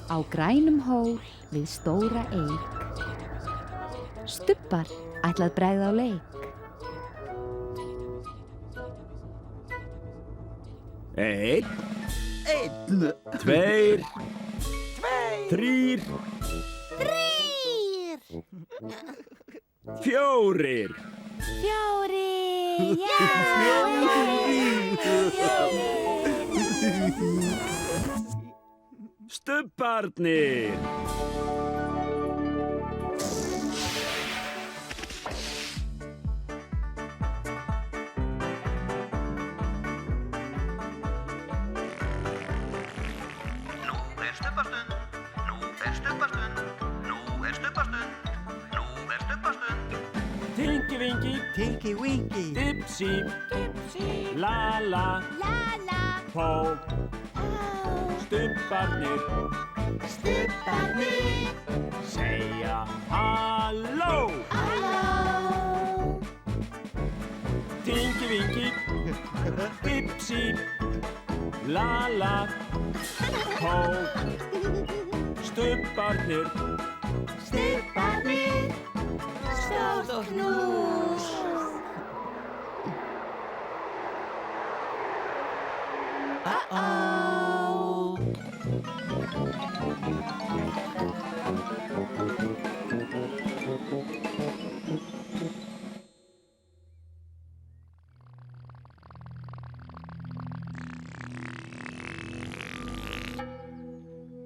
Á grænum hól við stóra eik. Stubbar ætlað bregða á leik. Einn, tveir, þrír, fjórir. Fjórir, já! Stubbarnir. Tinky Winky, Dipsy, Lala, Pó, Stubbarnir, segja halló. Tinky Winky, Dipsy, Lala, Pó, Stubbarnir, Stórt knús.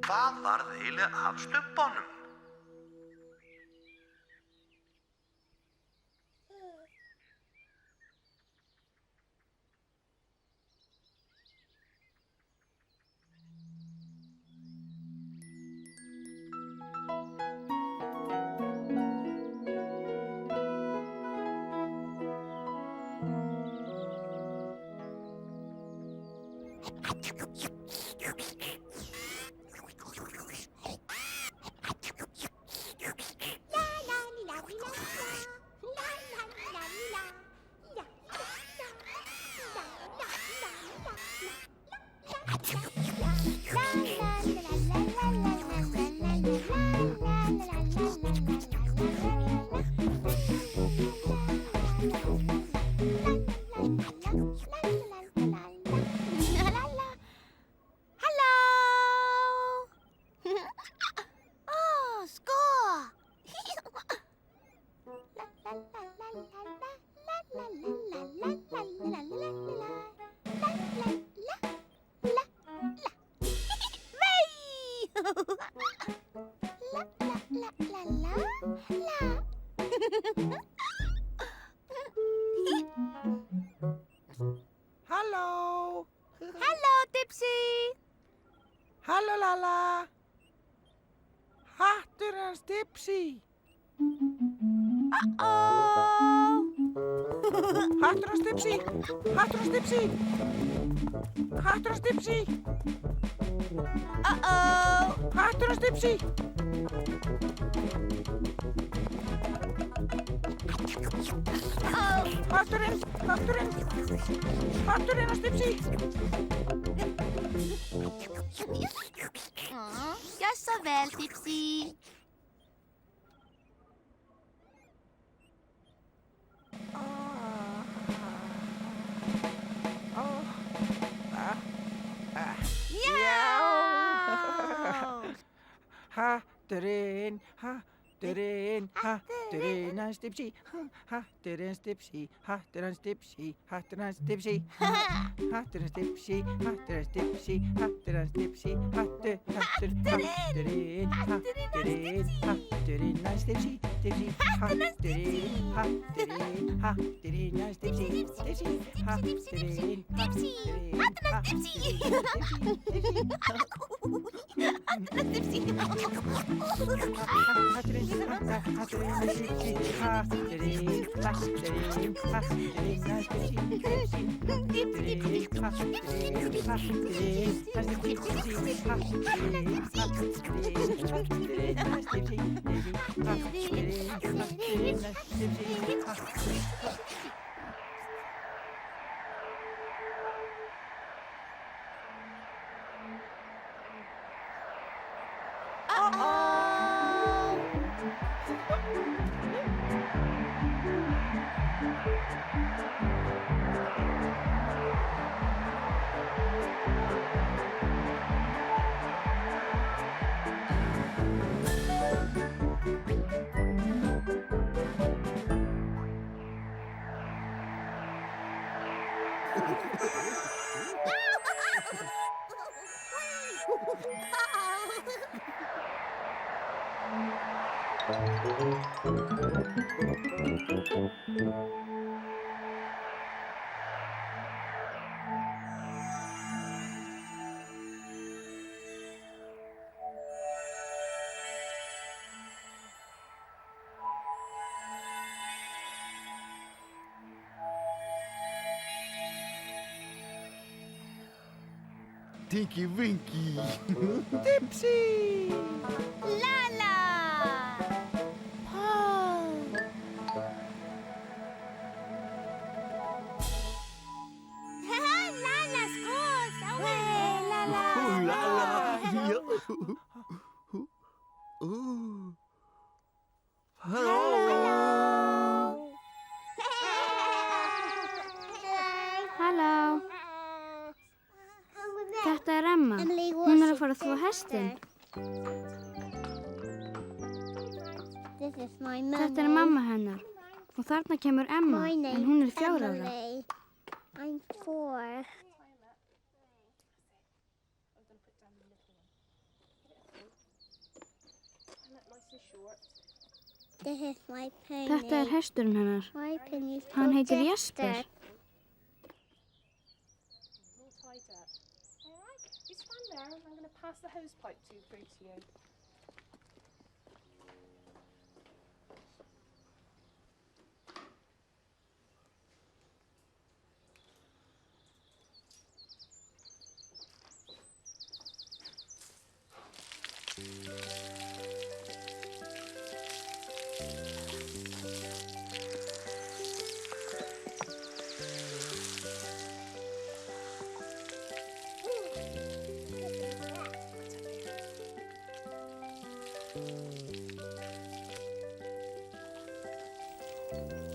Hvað varð eiginlega af Stubbanum? Halló, Halló, Dipsy. halló Lala, hattur hans Dipsy, hattur hans Dipsy, hattur hans Dipsy, hattur hans Dipsy, hattur hans Dipsy. Hatturinn hans Dipsy. Gjør så vel, Dipsy. Hatturinn hans Dipsy, hattur hans Dipsy, hattur hans Dipsy, hattur hans Dipsy, hattur hans Dipsy, hattur hans Dipsy, hattur hans Dipsy, hatturinn hans Dipsy, hatturinn hans Dipsy, Tinky Winky. Tipsy. Lala. Paul. Lala's goes away. Lala. Ooh la la. Ooh. Hello. Halló, þetta er Emma. Hún er að fara að þvo hestinn. Þetta er mamma hennar. Og þarna kemur Emma, en hún er 4 ára. I'm 4. This is my pony. Þetta er hesturinn hennar. My pony's Hann called heitir Jester. Jesper. Alright, you stand there and I'm going to pass the hose pipe through to you.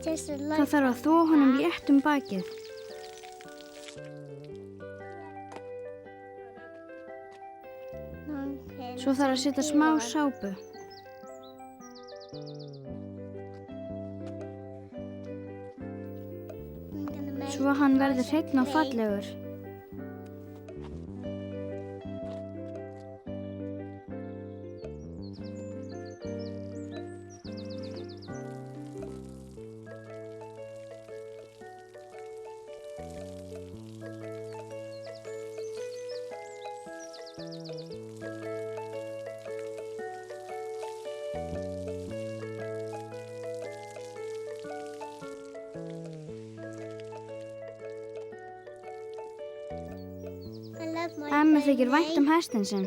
Jester Það likes þarf að þvo honum létt bakið. Svo þarf að setja smá sápu. Svo hann verður hreinn og fallegur. Emma þykir vænt hestinn sinn.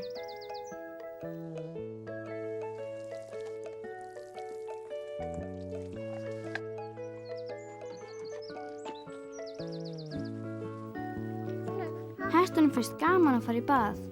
Hestunum finnst gaman að fara í bað.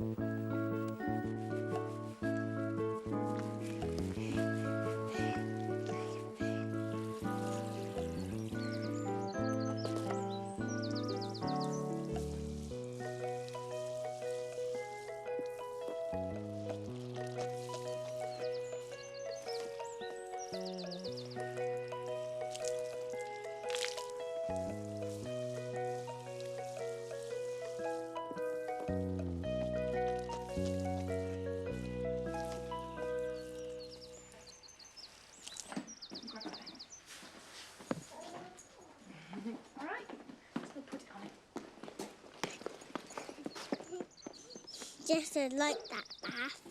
Jester liked that bath.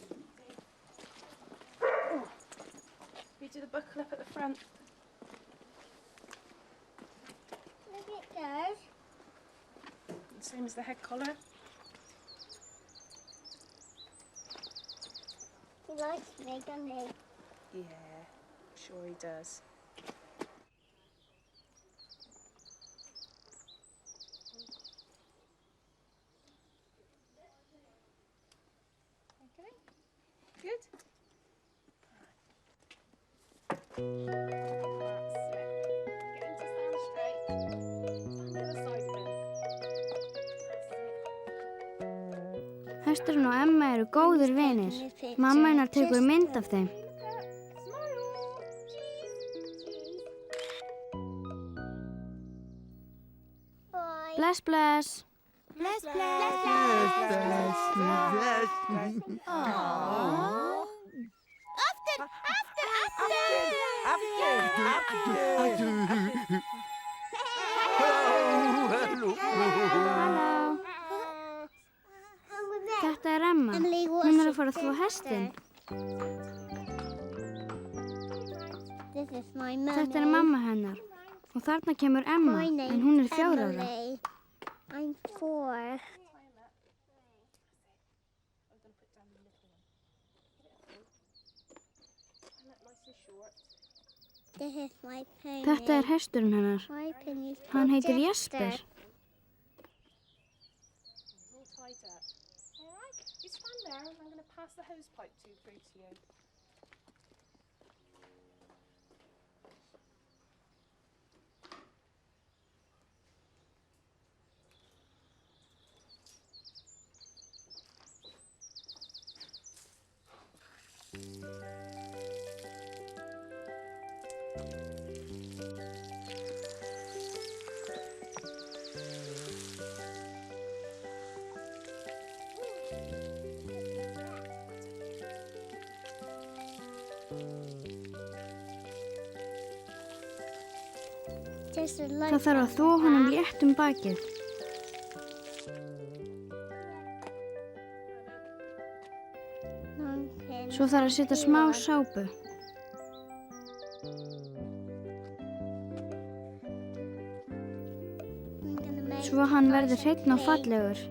We do the buckle up at the front. Look, it does. Same as the head collar. He likes me, doesn't he? Yeah, sure he does. Okay, good. That's it. Get him to stand straight. Stand the other side then. Hesturinn og Emma eru góðir vinir. Mamma hennar tekur mynd af þeim. Bye. Bless, bless. Bless, bless. Aww. After. Halló. Halló. Þetta er Emma. Emily, Hún er að fara að þvo hestinn. This is my mummy. Þetta er mamma hennar. Og þarna kemur Emma, My name en hún er is 4 ára. Emily. I'm 4. This is my pony. Þetta er hesturinn hennar. My pony's Hann called heitir Jester. Jesper. It's all tied up. All right, you stand there and I'm going to pass the hose pipe through to you. Jester Það likes þarf að þvo honum létt bakið. Svo þarf að setja smá sápu. Svo hann verður hreinn og fallegur.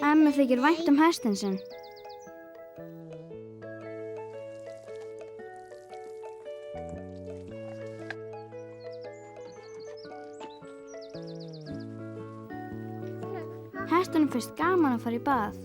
Emmu þykir vænt hestinn sinn. Hestunum finnst gaman að fara í bað.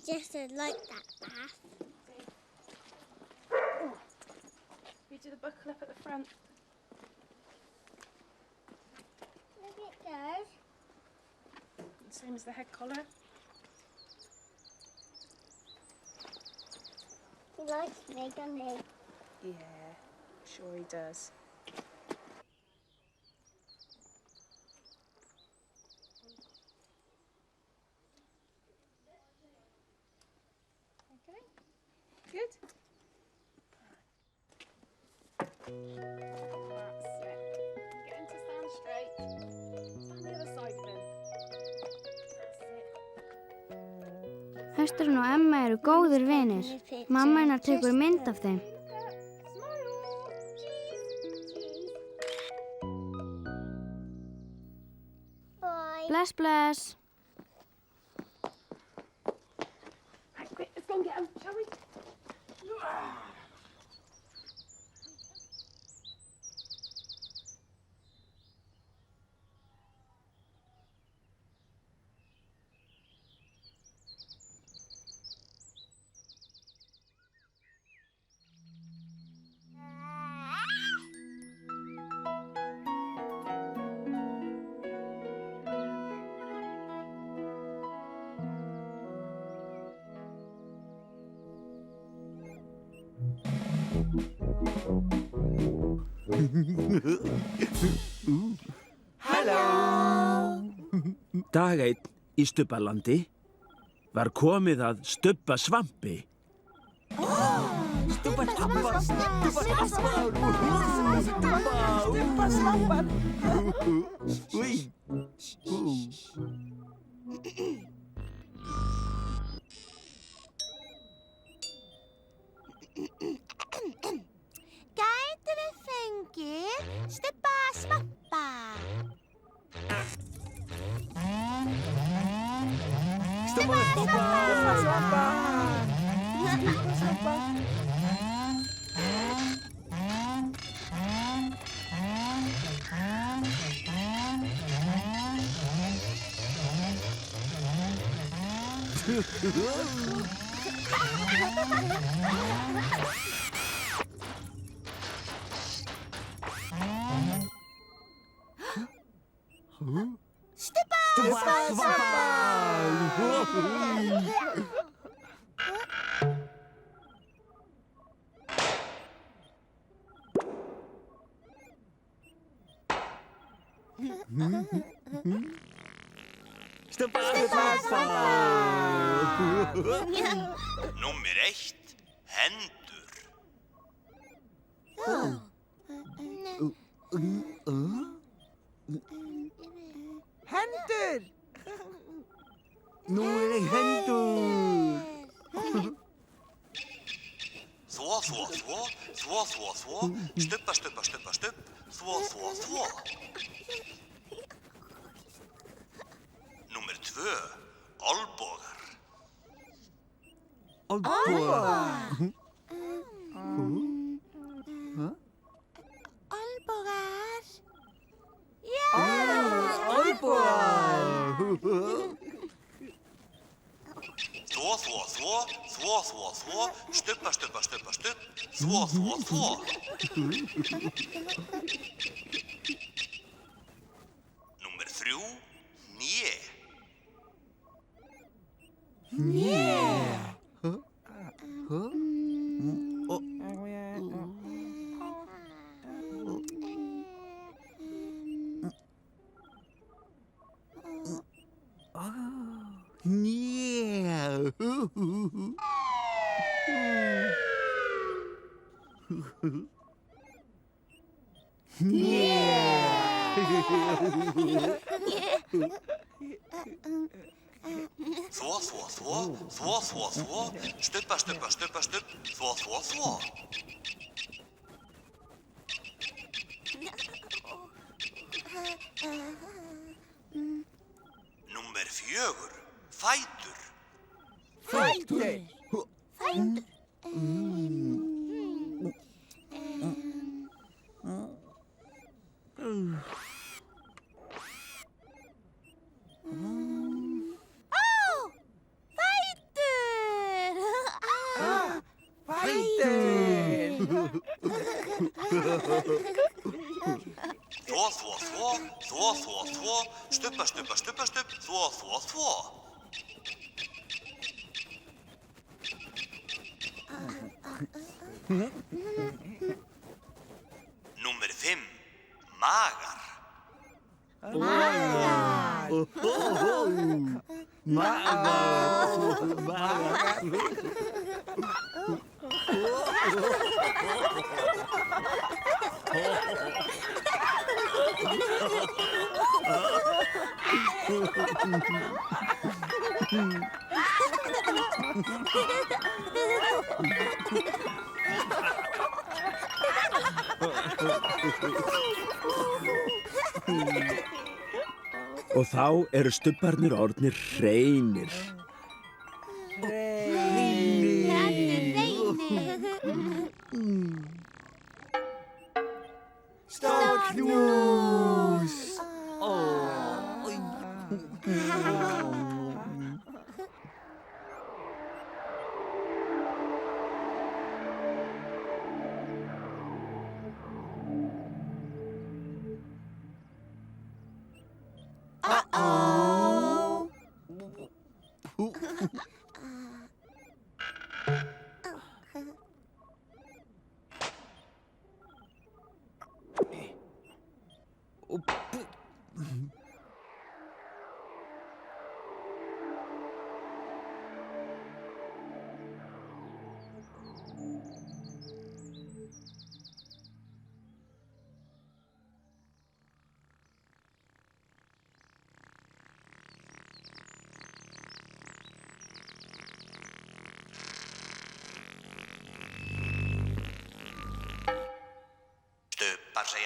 Jester liked that bath. You do the buckle up at the front. Look, it goes. Same as the head collar. He likes me, doesn't he? Yeah, sure he does. Okay, good. That's it. Get him to stand straight. Stand the other side of him. That's it. Hesturinn og Emma eru góðir vinir. Mamma hennar tekur mynd af þeim. Bye. Bless, bless. Right, quick, let's go and get him, shall we? Dag einn í Stubbalandi var komið að Stubbasvampi. Stubba-slampar. Új. Gætirðu fengið stubba svampa? Númer 1. Hendur. Hendur. Nú ég hendur. Þvo, þvo, þvo, þvo, þvo, þvo, stubba, stubba, stubba, stubb, þvo, þvo, þvo. Númer 2. Olbogar. Olbogar. Olbogar. Þvo, þvo, þvo, þvo, þvo, þvo, stubba, stubba, stubba, stubb, þvo, þvo, þvo. Númer 3. Hné. Þvo, þvo, þvo, þvo, þvo, þvo, stubba, stubba, stubba, stubb, þvo, þvo, þvo. Númer 4. Fætur. Þvo, þvo, þvo, þvo, þvo, þvo, stubba, stubba, stubba, stubb, þvo, þvo, þvo. Númer 5. Magar. Og þá eru stubbarnir orðnir hreinir. Stór knús.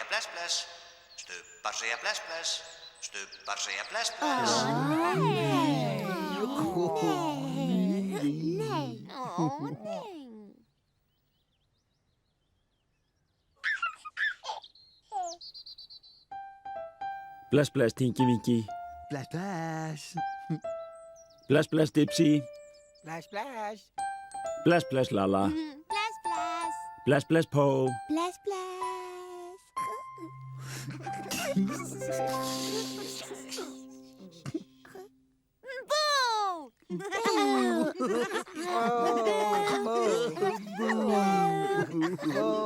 bless, bless. Stubbar segja bless, bless. Stubbar segja bless, bless. Nei. Bless, bless, Tinky Winky. Bless, bless. Bless, bless, Dipsy. Splash, splash. Bless, bless, Lala. Bless, bless. Bless, bless, Po. Bless, bless. Boo!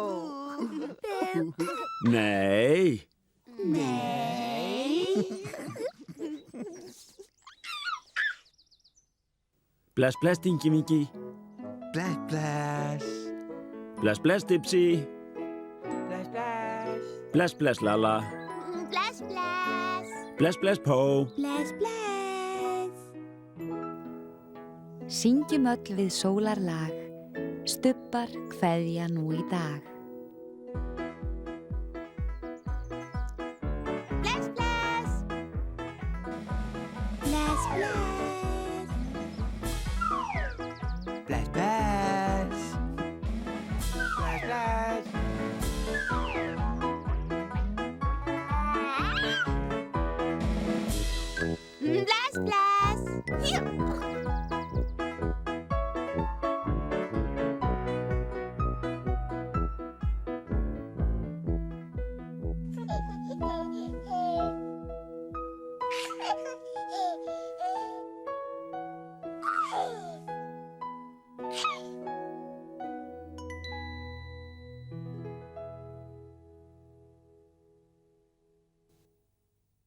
Nei. Bless, bless, Tinky Winky. Splash, splash. Bless, bless, Dipsy. Splash, splash. Bless, bless, Lala. Bless, bless. Bless, bless, Po. Bless, bless. Syngjum öll við sólarlag, stubbar kveðja nú í dag. Bless, bless. Bless, bless. Splash, splash. Splash, splash. Bless, bless.